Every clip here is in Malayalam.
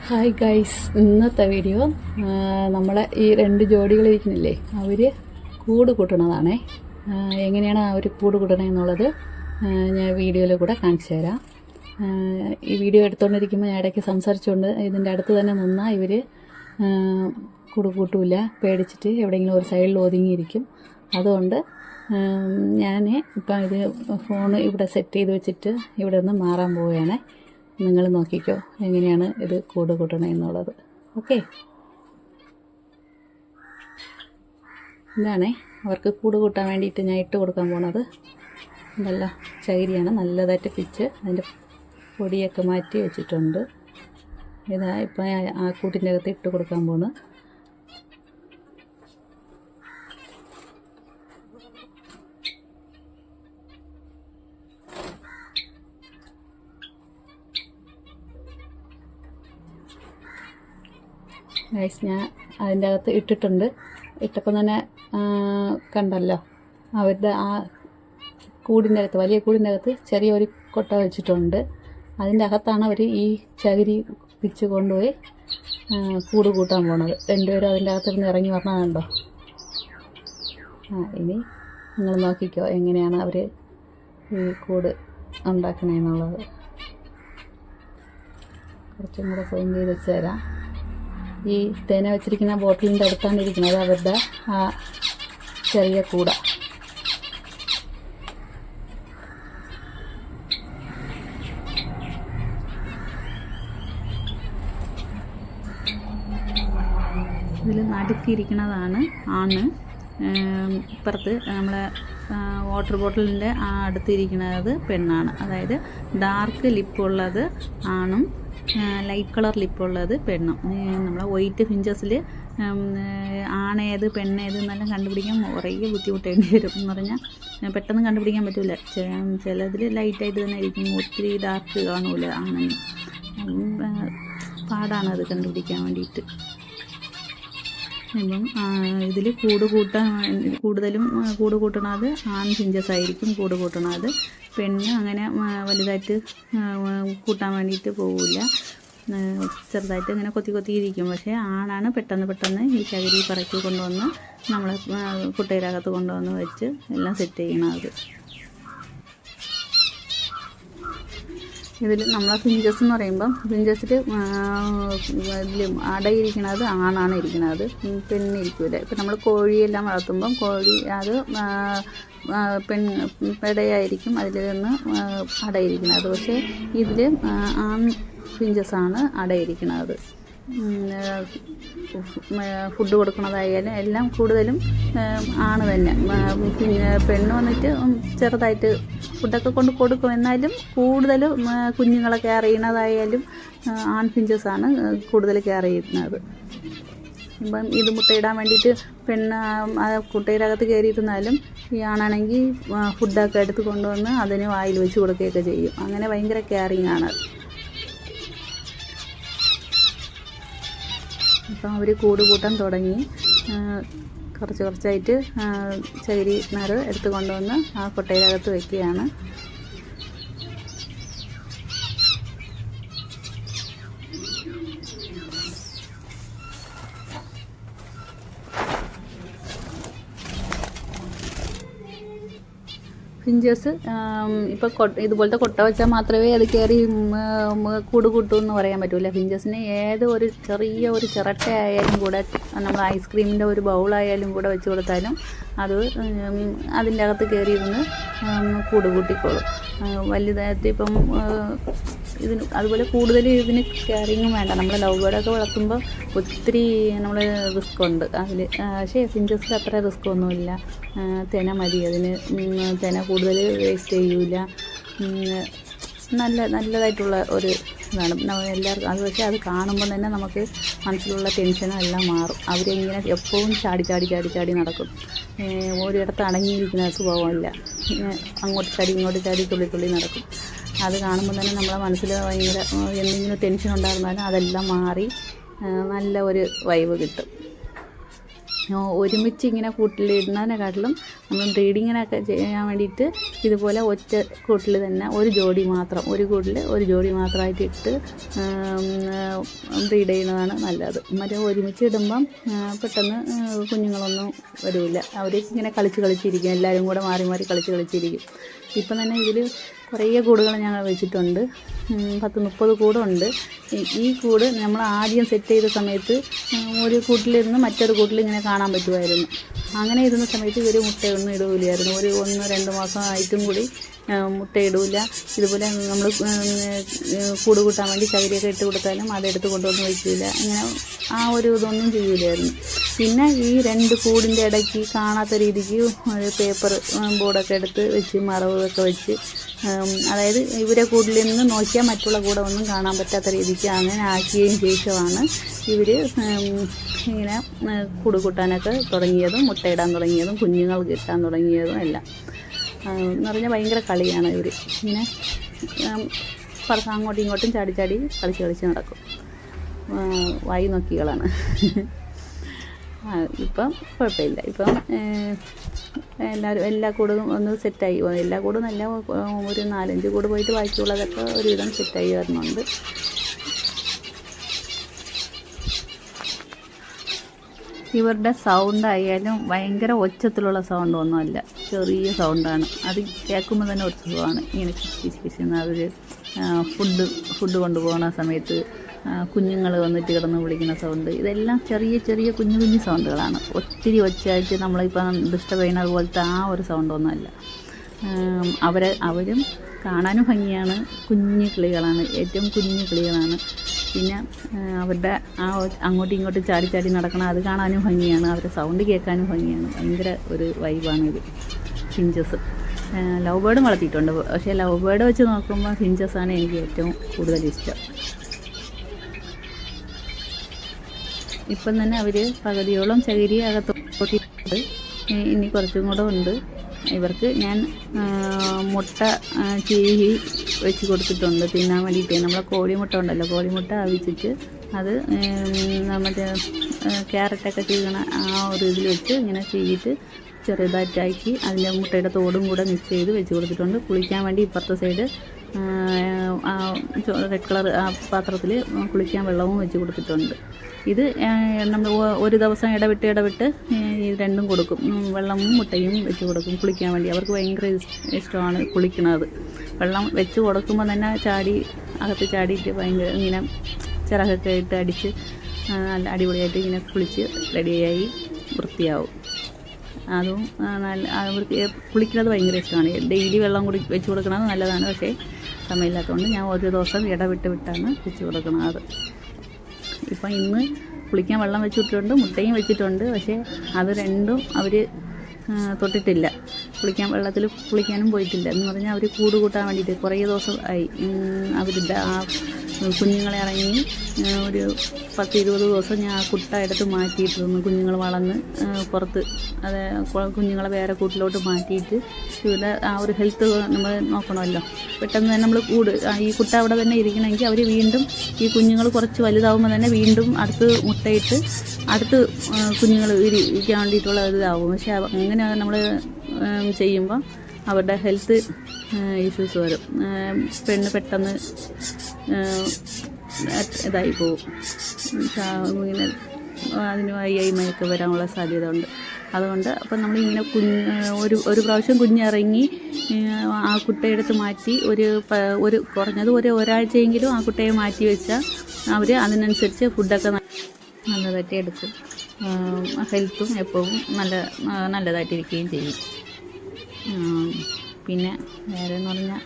ഹായ് ഗൈസ്, ഇന്നത്തെ വീഡിയോ നമ്മളെ ഈ രണ്ട് ജോഡികളിരിക്കുന്നില്ലേ, അവർ കൂട് കൂട്ടണതാണേ. എങ്ങനെയാണ് അവർ കൂട് കൂട്ടണത് എന്നുള്ളത് ഞാൻ വീഡിയോയിൽ കൂടെ കാണിച്ചു തരാം. ഈ വീഡിയോ എടുത്തുകൊണ്ടിരിക്കുമ്പോൾ ഞാൻ ഇടയ്ക്ക് സംസാരിച്ചുകൊണ്ട് ഇതിൻ്റെ അടുത്ത് തന്നെ നിന്നാൽ ഇവർ കൂട് കൂട്ടൂല, പേടിച്ചിട്ട് എവിടെയെങ്കിലും ഒരു സൈഡിൽ ഒതുങ്ങിയിരിക്കും. അതുകൊണ്ട് ഞാൻ ഇപ്പം ഇത് ഫോൺ ഇവിടെ സെറ്റ് ചെയ്ത് വെച്ചിട്ട് ഇവിടെ നിന്ന് മാറാൻ പോവുകയാണ്. നിങ്ങൾ നോക്കിക്കോ എങ്ങനെയാണ് ഇത് കൂട് കൂട്ടണേ എന്നുള്ളത്. ഓക്കെ, ഇതാണേ അവർക്ക് കൂട് കൂട്ടാൻ വേണ്ടിയിട്ട് ഞാൻ ഇട്ട് കൊടുക്കാൻ പോണത്. നല്ല ചകിരിയാണ്, നല്ലതായിട്ട് പിച്ച് അതിൻ്റെ പൊടിയൊക്കെ മാറ്റി വെച്ചിട്ടുണ്ട്. ഇതാ ഇപ്പം ആ കൂട്ടിൻ്റെ അകത്ത് ഇട്ട് കൊടുക്കാൻ പോണ്. ഗൈസ്, ഞാൻ അതിൻ്റെ അകത്ത് ഇട്ടിട്ടുണ്ട്. ഇട്ടപ്പോൾ തന്നെ കണ്ടല്ലോ, അവരുടെ ആ കൂടിൻ്റെ അകത്ത്, വലിയ കൂടിൻ്റെ അകത്ത് ചെറിയൊരു കൊട്ട വെച്ചിട്ടുണ്ട്. അതിൻ്റെ അകത്താണ് അവർ ഈ ചകിരി പിച്ച് കൊണ്ടുപോയി കൂട് കൂട്ടാൻ പോണത്. രണ്ടുപേരും അതിൻ്റെ അകത്തിരുന്ന് ഇറങ്ങി പറഞ്ഞതുണ്ടോ. ഇനി നിങ്ങൾ നോക്കിക്കോ എങ്ങനെയാണ് അവർ ഈ കൂട് ഉണ്ടാക്കണേന്നുള്ളത്. കുറച്ചും കൂടെ സൂം ചെയ്ത് വെച്ച് തരാം. ഈ തേന വെച്ചിരിക്കുന്ന ബോട്ടിലിൻ്റെ അടുത്താണ് ഇരിക്കുന്നത് അവരുടെ ആ ചെറിയ കൂട. ഇതിൽ നടുക്കിയിരിക്കുന്നതാണ് ആണ്. ഇപ്പുറത്ത് നമ്മളെ വാട്ടർ ബോട്ടിലിൻ്റെ ആ അടുത്തിരിക്കുന്നത് പെണ്ണാണ്. അതായത് ഡാർക്ക് ലിപ്പുള്ളത് ആണും ലൈറ്റ് കളർ ലിപ്പുള്ളത് പെണ്ണും. നമ്മളെ വൈറ്റ് ഫിഞ്ചസിൽ ആണേത് പെണ്ണേത് എന്നെല്ലാം കണ്ടുപിടിക്കാൻ കുറേ ബുദ്ധിമുട്ടേണ്ടി വരും. എന്ന് പറഞ്ഞാൽ പെട്ടെന്ന് കണ്ടുപിടിക്കാൻ പറ്റില്ല. ചിലതിൽ ലൈറ്റായിട്ട് തന്നെ ഇരിക്കും, ഒത്തിരി ഡാർക്ക് കാണൂല ആണെന്ന്. പാടാണ് അത് കണ്ടുപിടിക്കാൻ വേണ്ടിയിട്ട്. ഇപ്പം ഇതിൽ കൂടുതലും കൂട് കൂട്ടണത് ആൺ ഫിഞ്ചസ് ആയിരിക്കും കൂട് കൂട്ടണത്. പെണ്ണ് അങ്ങനെ വലുതായിട്ട് കൂട്ടാൻ വേണ്ടിയിട്ട് പോവില്ല, ചെറുതായിട്ട് ഇങ്ങനെ കൊത്തിയിരിക്കും. പക്ഷേ ആണാണ് പെട്ടെന്ന് ഈ ചകിരി പറക്കി കൊണ്ടുവന്ന് നമ്മളെ കുട്ടയിലകത്ത് കൊണ്ടുവന്ന് വെച്ച് എല്ലാം സെറ്റ് ചെയ്യണത്. ഇതിൽ നമ്മളെ ഫിഞ്ചസ് എന്ന് പറയുമ്പം ഫിഞ്ചസിൽ ഇതിൽ അടയിരിക്കുന്നത് ആണാണ് ഇരിക്കുന്നത്, പെണ്ണിരിക്കില്ല. ഇപ്പം നമ്മൾ കോഴിയെല്ലാം വളർത്തുമ്പം കോഴി അത് പെടയായിരിക്കും അതിൽ നിന്ന് അടയിരിക്കുന്നത്. പക്ഷേ ഇതിൽ ആൺ ഫിഞ്ചസാണ് അടയിരിക്കുന്നത്. ഫുഡ് കൊടുക്കുന്നതായാലും എല്ലാം കൂടുതലും ആണ് തന്നെ. പിന്നെ പെണ്ണ് വന്നിട്ട് ചെറുതായിട്ട് ഫുഡൊക്കെ കൊണ്ട് കൊടുക്കും, എന്നാലും കൂടുതലും കുഞ്ഞുങ്ങളെ കെയർ ചെയ്യുന്നതായാലും ആൺ ഫിഞ്ചസാണ് കൂടുതൽ കെയർ ചെയ്യുന്നത്. ഇപ്പം ഇത് മുട്ടയിടാൻ വേണ്ടിയിട്ട് പെണ്ണ് കുട്ടയിലകത്ത് കയറിയിരുന്നാലും ഈ ആണാണെങ്കിൽ ഫുഡൊക്കെ എടുത്ത് കൊണ്ടുവന്ന് അതിന് വായിൽ വെച്ച് കൊടുക്കുകയൊക്കെ ചെയ്യും. അങ്ങനെ ഭയങ്കര കെയറിങ് ആണ്. അപ്പം അവർ കൂട് കൂട്ടാൻ തുടങ്ങി. കുറച്ചായിട്ട് ചകിരി നാര് എടുത്ത് കൊണ്ടുവന്ന് ആ കൊട്ടയിലകത്ത് വയ്ക്കുകയാണ്. ഫിഞ്ചസ് ഇപ്പോൾ ഇതുപോലത്തെ കൊട്ട വെച്ചാൽ മാത്രമേ അത് കയറി കൂട് കൂട്ടൂ എന്ന് പറയാൻ പറ്റില്ല. ഫിഞ്ചസിന് ഏത് ഒരു ചെറിയ ഒരു ചിരട്ട ആയാലും കൂടെ, നമ്മൾ ഐസ്ക്രീമിൻ്റെ ഒരു ബൗളായാലും കൂടെ വെച്ച് കൊടുത്താലും അത് അതിൻ്റെ അകത്ത് കയറിയിരുന്ന് കൂട് കൂട്ടിക്കോളും. വലുതായിട്ട് ഇപ്പം ഇതിന് അതുപോലെ കൂടുതൽ ഇതിന് കെയറിങ്ങും വേണ്ട. നമ്മൾ ലവ് ബേർഡൊക്കെ വളർത്തുമ്പോൾ ഒത്തിരി നമ്മൾ റിസ്ക് ഉണ്ട് അതിൽ. പക്ഷേ ഫിഞ്ചസിൽ അത്ര റിസ്ക് ഒന്നുമില്ല. തെന മതി അതിന്, തെന കൂടുതൽ വേസ്റ്റ് ചെയ്യൂല. നല്ലതായിട്ടുള്ള ഒരു ഇതാണ് എല്ലാവർക്കും. അത് പക്ഷേ അത് കാണുമ്പോൾ തന്നെ നമുക്ക് മനസ്സിലുള്ള ടെൻഷനും എല്ലാം മാറും. അവരിങ്ങനെ എപ്പോഴും ചാടി നടക്കും. ഒരിടത്ത് അടങ്ങിയിരിക്കുന്ന സ്വഭാവമില്ല, അങ്ങോട്ട് ചാടി ഇങ്ങോട്ട് ചാടി തുള്ളി നടക്കും. അത് കാണുമ്പോൾ തന്നെ നമ്മളെ മനസ്സിൽ ഭയങ്കര എന്തെങ്കിലും ടെൻഷൻ ഉണ്ടായിരുന്നാലും അതെല്ലാം മാറി നല്ല ഒരു വൈബ് കിട്ടും. ഒരുമിച്ച് ഇങ്ങനെ കൂട്ടിലിടുന്നതിനെക്കാട്ടിലും നമ്മൾ ബ്രീഡിങ്ങിനൊക്കെ ചെയ്യാൻ വേണ്ടിയിട്ട് ഇതുപോലെ ഒറ്റ കൂട്ടിൽ തന്നെ ഒരു ജോഡി മാത്രം, ഒരു കൂട്ടിൽ ഒരു ജോഡി മാത്രമായിട്ട് ഇട്ട് ബ്രീഡ് ചെയ്യുന്നതാണ് നല്ലത്. മറ്റേ ഒരുമിച്ച് ഇടുമ്പം പെട്ടെന്ന് കുഞ്ഞുങ്ങളൊന്നും വരില്ല. അവർ ഇങ്ങനെ കളിച്ചിരിക്കും, എല്ലാവരും കൂടെ മാറി മാറി കളിച്ചിരിക്കും. ഇപ്പം തന്നെ ഇതിൽ കുറേ കൂടുകൾ ഞങ്ങൾ വെച്ചിട്ടുണ്ട്, 10-30 കൂടുണ്ട്. ഈ കൂട് നമ്മൾ ആദ്യം സെറ്റ് ചെയ്ത സമയത്ത് ഒരു കൂട്ടിലിരുന്ന് മറ്റൊരു കൂട്ടിൽ ഇങ്ങനെ കാണാൻ പറ്റുമായിരുന്നു. അങ്ങനെ ഇരുന്ന സമയത്ത് ഇവർ മുട്ടയൊന്നും ഇടില്ലായിരുന്നു. ഒരു 1-2 മാസമായിട്ടും കൂടി മുട്ടയിടില്ല. ഇതുപോലെ നമ്മൾ കൂട് കൂട്ടാൻ വേണ്ടി ചകിരിയൊക്കെ ഇട്ട് കൊടുത്താലും അതെടുത്ത് കൊണ്ടുവന്ന് വയ്ക്കില്ല. ഇങ്ങനെ ആ ഒരു ഇതൊന്നും ചെയ്യില്ലായിരുന്നു. പിന്നെ ഈ 2 കൂടിൻ്റെ ഇടയ്ക്ക് കാണാത്ത രീതിക്ക് ഒരു പേപ്പർ ബോർഡൊക്കെ എടുത്ത് വെച്ച് മറവൊക്കെ വെച്ച്, അതായത് ഇവരെ കൂടിൽ നിന്ന് നോക്കിയാൽ മറ്റുള്ള കൂടെ ഒന്നും കാണാൻ പറ്റാത്ത രീതിക്ക് അങ്ങനെ ആക്കിയതിന് ശേഷമാണ് ഇവർ ഇങ്ങനെ കൂട് കൂട്ടാനൊക്കെ തുടങ്ങിയതും മുട്ടയിടാൻ തുടങ്ങിയതും കുഞ്ഞുങ്ങൾ കിട്ടാൻ തുടങ്ങിയതും എല്ലാം. എന്ന് പറഞ്ഞാൽ ഭയങ്കര കളിയാണ് ഇവർ. ഇങ്ങനെ അങ്ങോട്ടും ഇങ്ങോട്ടും ചാടി കളിച്ച് നടക്കും. വായി നോക്കികളാണ്. ഇപ്പം കുഴപ്പമില്ല. ഇപ്പം എല്ലാ കൂടും ഒന്ന് സെറ്റായി. എല്ലാ കൂടും നല്ല ഒരു 4-5 കൂട് പോയിട്ട് ബാക്കിയുള്ളതൊക്കെ ഒരുവിധം സെറ്റായി വരുന്നുണ്ട്. ഇവരുടെ സൗണ്ട് ആയാലും ഭയങ്കര ഒച്ചത്തിലുള്ള സൗണ്ടൊന്നുമല്ല, ചെറിയ സൗണ്ടാണ്. അത് കേൾക്കുമ്പോൾ തന്നെ ഒരു സുഖമാണ്. ഇങ്ങനെ കിച്ച് അവർ ഫുഡ് കൊണ്ടുപോകുന്ന സമയത്ത് കുഞ്ഞുങ്ങൾ വന്നിട്ട് കിടന്ന് വിളിക്കുന്ന സൗണ്ട്, ഇതെല്ലാം ചെറിയ കുഞ്ഞു സൗണ്ടുകളാണ്. ഒത്തിരി ഒച്ചയായിട്ട് നമ്മളിപ്പം ഡിസ്റ്റർബ് ചെയ്യുന്നത് പോലത്തെ ആ ഒരു സൗണ്ടൊന്നുമല്ല. അവരും കാണാനും ഭംഗിയാണ്. കുഞ്ഞു കിളികളാണ്, ഏറ്റവും കുഞ്ഞു കിളികളാണ്. പിന്നെ അവരുടെ ആ അങ്ങോട്ടും ഇങ്ങോട്ടും ചാടി നടക്കണം, അത് കാണാനും ഭംഗിയാണ്. അവരുടെ സൗണ്ട് കേൾക്കാനും ഭംഗിയാണ്. ഭയങ്കര ഒരു വൈബാണ് ഇത്. ഫിഞ്ചസ് ലവ് ബേർഡും വളർത്തിയിട്ടുണ്ട്. പക്ഷേ ലവ് ബേർഡ് വെച്ച് നോക്കുമ്പോൾ ഫിഞ്ചസാണ് എനിക്ക് ഏറ്റവും കൂടുതൽ ഇഷ്ടം. ഇപ്പം തന്നെ അവർ പകുതിയോളം ചകിരി അകത്തോട്ടിട്ടുണ്ട്. ഇനി കുറച്ചും കൂടെ ഉണ്ട്. ഇവർക്ക് ഞാൻ മുട്ട ചീകി വെച്ച് കൊടുത്തിട്ടുണ്ട് തിന്നാൻ വേണ്ടിയിട്ട്. നമ്മളെ കോഴിമുട്ട ഉണ്ടല്ലോ, കോഴിമുട്ട അവിച്ചിട്ട് അത് മറ്റേ ക്യാരറ്റൊക്കെ ചീകണ ആ ഒരു ഇതിൽ വെച്ച് ഇങ്ങനെ ചീകിയിട്ട് ചെറുതായിട്ടാക്കി അതിൻ്റെ മുട്ടയുടെ തോടും കൂടെ മിക്സ് ചെയ്ത് വെച്ച് കൊടുത്തിട്ടുണ്ട്. കുളിക്കാൻ വേണ്ടി ഇപ്പുറത്തെ സൈഡ് റെഡ് കളർ ആ പാത്രത്തിൽ കുളിക്കാൻ വെള്ളവും വെച്ച് കൊടുത്തിട്ടുണ്ട്. ഇത് നമ്മൾ ഒരു ദിവസം ഇടവിട്ട് ഈ രണ്ടും കൊടുക്കും. വെള്ളവും മുട്ടയും വെച്ച് കൊടുക്കും കുളിക്കാൻ വേണ്ടി. അവർക്ക് ഭയങ്കര ഇഷ്ടമാണ് കുളിക്കുന്നത്. വെള്ളം വെച്ച് കൊടുക്കുമ്പോൾ തന്നെ അകത്ത് ചാടിയിട്ട് ഭയങ്കര ഇങ്ങനെ ചിറകൊക്കെ ഇട്ട് അടിച്ച് നല്ല അടിപൊളിയായിട്ട് ഇങ്ങനെ കുളിച്ച് റെഡിയായി വൃത്തിയാവും. അതും നല്ല അവർക്ക് കുളിക്കുന്നത് ഭയങ്കര ഇഷ്ടമാണ്. ഡെയിലി വെള്ളം വെച്ച് കൊടുക്കുന്നത് നല്ലതാണ്. പക്ഷേ സമയമില്ലാത്തതുകൊണ്ട് ഞാൻ ഒരു ദിവസം ഇടവിട്ടാണ് വെച്ച് കൊടുക്കുന്നത്. ഇപ്പം ഇന്ന് കുളിക്കാൻ വെള്ളം വെച്ചിട്ടുണ്ട്, മുട്ടയും വെച്ചിട്ടുണ്ട്. പക്ഷേ അത് രണ്ടും അവർ തൊട്ടിട്ടില്ല. വെള്ളത്തിൽ കുളിക്കാനും പോയിട്ടില്ല. എന്ന് പറഞ്ഞാൽ അവർ കൂട് കൂട്ടാൻ വേണ്ടിയിട്ട് കുറേ ദിവസം ആയി. അവരുടെ ആ കുഞ്ഞുങ്ങളെ ഇറങ്ങി ഒരു 10-20 ദിവസം ഞാൻ ആ കുട്ട എടുത്ത് മാറ്റിയിട്ടിരുന്നു. കുഞ്ഞുങ്ങൾ വളർന്ന് പുറത്ത് കുഞ്ഞുങ്ങളെ വേറെ കൂട്ടിലോട്ട് മാറ്റിയിട്ട് ഇവിടെ ആ ഒരു ഹെൽത്ത് നമ്മൾ നോക്കണമല്ലോ. പെട്ടെന്ന് തന്നെ നമ്മൾ ഈ കുട്ട അവിടെ തന്നെ ഇരിക്കണമെങ്കിൽ അവർ വീണ്ടും ഈ കുഞ്ഞുങ്ങൾ കുറച്ച് വലുതാവുമ്പോൾ തന്നെ വീണ്ടും അടുത്ത് മുട്ടയിട്ട് അടുത്ത് കുഞ്ഞുങ്ങൾ ഇരിക്കാൻ വേണ്ടിയിട്ടുള്ള ഇതാവും. പക്ഷേ അങ്ങനെ നമ്മൾ ചെയ്യുമ്പോൾ അവരുടെ ഹെൽത്ത് ഇഷ്യൂസ് വരും. പെട്ടെന്ന് ഇതായി പോവും. ഇങ്ങനെ അതിന് വയ്യായ്മയൊക്കെ വരാനുള്ള സാധ്യത ഉണ്ട്. അതുകൊണ്ട് അപ്പം നമ്മളിങ്ങനെ ഒരു പ്രാവശ്യം കുഞ്ഞിറങ്ങി ആ കുട്ടയെടുത്ത് മാറ്റി ഒരു കുറഞ്ഞത് ഒരാഴ്ചയെങ്കിലും ആ കുട്ടയെ മാറ്റി വെച്ചാൽ അവർ അതിനനുസരിച്ച് ഫുഡൊക്കെ നല്ലതായിട്ട് എടുക്കും. ഹെൽത്തും എപ്പോഴും നല്ലതായിട്ടിരിക്കുകയും ചെയ്യും. പിന്നെ വേറെ എന്ന് പറഞ്ഞാൽ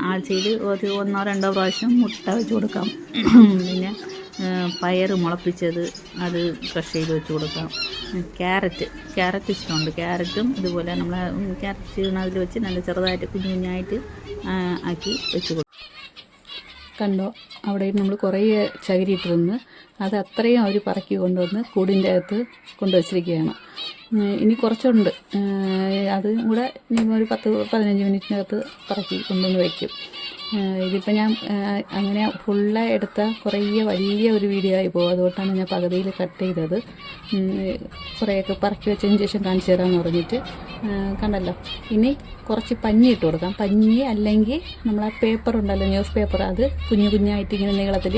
ആഴ്ചയിൽ ഒരു 1-2 പ്രാവശ്യം മുട്ട വെച്ച് കൊടുക്കാം. പിന്നെ പയർ മുളപ്പിച്ചത് അത് ക്രഷ് ചെയ്ത് വെച്ച് കൊടുക്കാം. ക്യാരറ്റ് ഇഷ്ടമുണ്ട്. ക്യാരറ്റും ഇതുപോലെ നമ്മൾ ക്യാരറ്റ് ചെയ്യുന്നതിൽ വെച്ച് നല്ല ചെറുതായിട്ട് കുഞ്ഞായിട്ട് ആക്കി വെച്ച് കൊടുക്കും. കണ്ടോ, അവിടെ നമ്മൾ കുറേ ചകിരി ഇട്ടിരുന്ന് അത് അത്രയും അവർ പറക്കി കൊണ്ടുവന്ന് കൂടിൻ്റെ അകത്ത് കൊണ്ടുവച്ചിരിക്കുകയാണ്. ഇനി കുറച്ചുണ്ട്. അതും കൂടെ ഇനി ഒരു 10-15 മിനിറ്റിനകത്ത് പറക്കി കൊണ്ടുവന്ന് വയ്ക്കും. ഇതിപ്പോൾ ഞാൻ അങ്ങനെ ഫുള്ളായി എടുത്ത കുറേ വലിയ ഒരു വീഡിയോ ആയി പോകും. അതുകൊണ്ടാണ് ഞാൻ പകുതിയിൽ കട്ട് ചെയ്തത്. കുറേയൊക്കെ പറക്കി വെച്ചതിന് ശേഷം കാണിച്ചു തരാമെന്ന് പറഞ്ഞിട്ട്. കണ്ടല്ലോ, ഇനി കുറച്ച് പഞ്ഞി ഇട്ട് കൊടുക്കാം. പഞ്ഞി അല്ലെങ്കിൽ നമ്മളാ പേപ്പർ ഉണ്ടല്ലോ, ന്യൂസ് പേപ്പർ, അത് കുഞ്ഞു കുഞ്ഞായിട്ട് ഇങ്ങനെ നീളത്തിൽ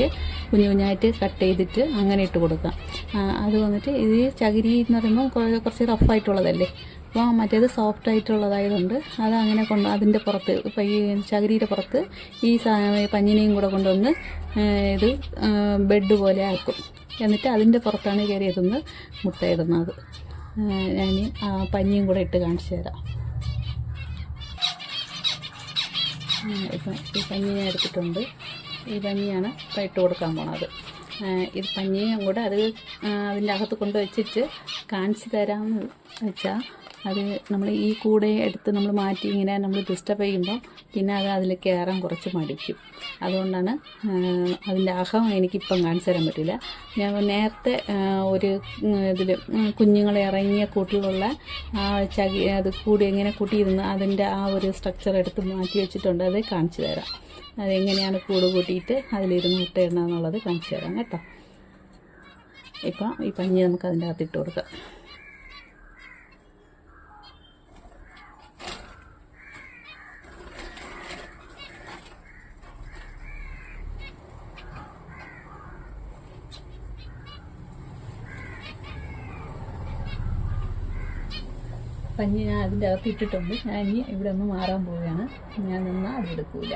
കുഞ്ഞു കുഞ്ഞായിട്ട് കട്ട് ചെയ്തിട്ട് അങ്ങനെ ഇട്ട് കൊടുക്കാം. അത് വന്നിട്ട് ഇത് ചകിരി എന്ന് പറയുമ്പോൾ കുറച്ച് റഫായിട്ടുള്ളതല്ലേ, അപ്പോൾ മറ്റേത് സോഫ്റ്റ് ആയിട്ടുള്ളതായതുകൊണ്ട് അത് അങ്ങനെ അതിൻ്റെ പുറത്ത് ഇപ്പോൾ ഈ ചകിരിയുടെ പുറത്ത് ഈ പഞ്ഞിനെയും കൂടെ കൊണ്ടുവന്ന് ഇത് ബെഡ് പോലെ ആക്കും. എന്നിട്ട് അതിൻ്റെ പുറത്താണ് കയറിയതെന്ന് മുട്ടയിടുന്നത്. ഞാൻ ആ പഞ്ഞിയും കൂടെ ഇട്ട് കാണിച്ചു തരാം. ഇപ്പം ഈ പഞ്ഞി ഞാൻ എടുത്തിട്ടുണ്ട്. ഈ പഞ്ഞിയാണ് ഇപ്പം ഇട്ട് കൊടുക്കാൻ പോണത്. ഇത് പഞ്ഞിയും കൂടെ അതിൻ്റെ അകത്ത് കൊണ്ട് വെച്ചിട്ട് കാണിച്ചു തരാമെന്ന് വെച്ചാൽ, അത് നമ്മൾ ഈ കൂടെ എടുത്ത് നമ്മൾ മാറ്റി ഇങ്ങനെ നമ്മൾ ഡിസ്റ്റർബ് ചെയ്യുമ്പോൾ പിന്നെ അതിൽ കയറാൻ കുറച്ച് മടിക്കും. അതുകൊണ്ടാണ് അതിൻ്റെ അകം എനിക്കിപ്പം കാണിച്ചു തരാൻ പറ്റില്ല. ഞാൻ നേരത്തെ ഒരു ഇതിൽ കുഞ്ഞുങ്ങളെ ഇറങ്ങിയ കൂട്ടിലുള്ള അത് കൂടി എങ്ങനെ കൂട്ടിയിരുന്ന് അതിൻ്റെ ആ ഒരു സ്ട്രക്ചർ എടുത്ത് മാറ്റി വെച്ചിട്ടുണ്ട്. അത് കാണിച്ചു തരാം. അതെങ്ങനെയാണ് കൂട് കൂട്ടിയിട്ട് അതിലിരുന്ന് മുട്ടയിടണമെന്നുള്ളത് കാണിച്ചു തരാം കേട്ടോ. ഇപ്പം ഈ പഞ്ഞി നമുക്ക് അതിൻ്റെ അകത്ത് ഇട്ട് കൊടുക്കാം. പഞ്ഞി ഞാൻ അതിൻ്റെ അകത്ത് ഇട്ടിട്ടുണ്ട്. ഞാൻ ഇനി ഇവിടെ ഒന്ന് മാറാൻ പോവുകയാണ്. ഞാൻ നിന്നാൽ അതെടുക്കൂല.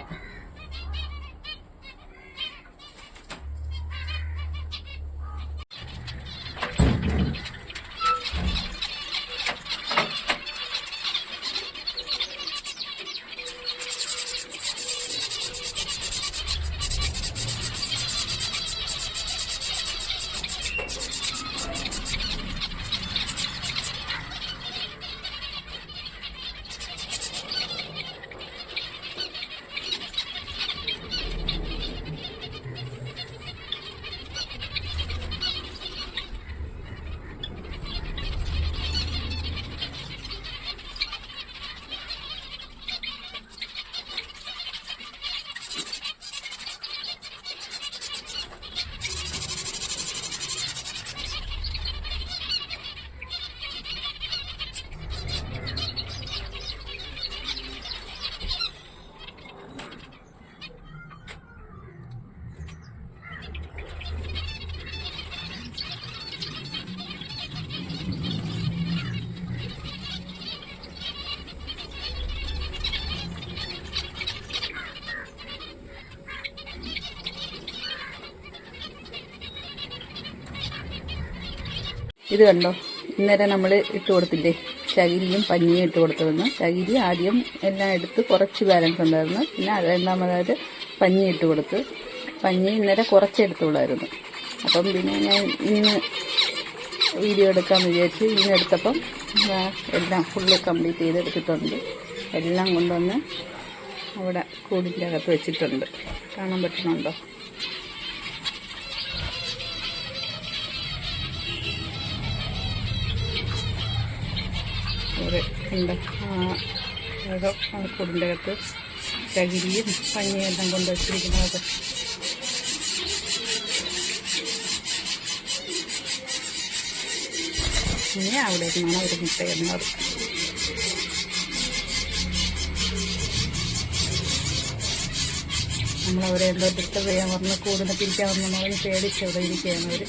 ഇത് കണ്ടോ, ഇന്നലെ നമ്മൾ ഇട്ട് കൊടുത്തില്ലേ ചകിരിയും പഞ്ഞിയും ഇട്ട് കൊടുത്തതെന്ന്. ചകിരി ആദ്യം എല്ലാം എടുത്ത് കുറച്ച് ബാലൻസ് ഉണ്ടായിരുന്നു. പിന്നെ രണ്ടാമതായിട്ട് പഞ്ഞി ഇട്ട് കൊടുത്ത്. പഞ്ഞി ഇന്നലെ കുറച്ചെടുത്തുള്ളായിരുന്നു. അപ്പം പിന്നെ ഞാൻ ഇന്ന് വീഡിയോ എടുക്കാമെന്ന് വിചാരിച്ച് ഇന്ന് എടുത്തപ്പം എല്ലാം ഫുള്ള് കംപ്ലീറ്റ് ചെയ്തെടുത്തിട്ടുണ്ട്. എല്ലാം കൊണ്ടുവന്ന് അവിടെ കൂടിൻ്റെ അകത്ത് വെച്ചിട്ടുണ്ട്. കാണാൻ പറ്റുന്നുണ്ടോ? ഉണ്ട് കൂടിൻ്റെ അകത്ത് ചകിരിയും പഞ്ഞിയെല്ലാം കൊണ്ട് വെച്ചിരിക്കുന്നത്. പിന്നെ അവിടെ നിന്നാണ് ഒരു മുട്ടയിടുന്നത്. നമ്മളവരെ എന്തോ ഡിസ്റ്റർബ് ചെയ്യാൻ പറഞ്ഞ് കൂടുതൽ തിരിക്കാൻ പറഞ്ഞ് പേടിച്ചവിടെ ഇരിക്കുകയാണ് അവർ.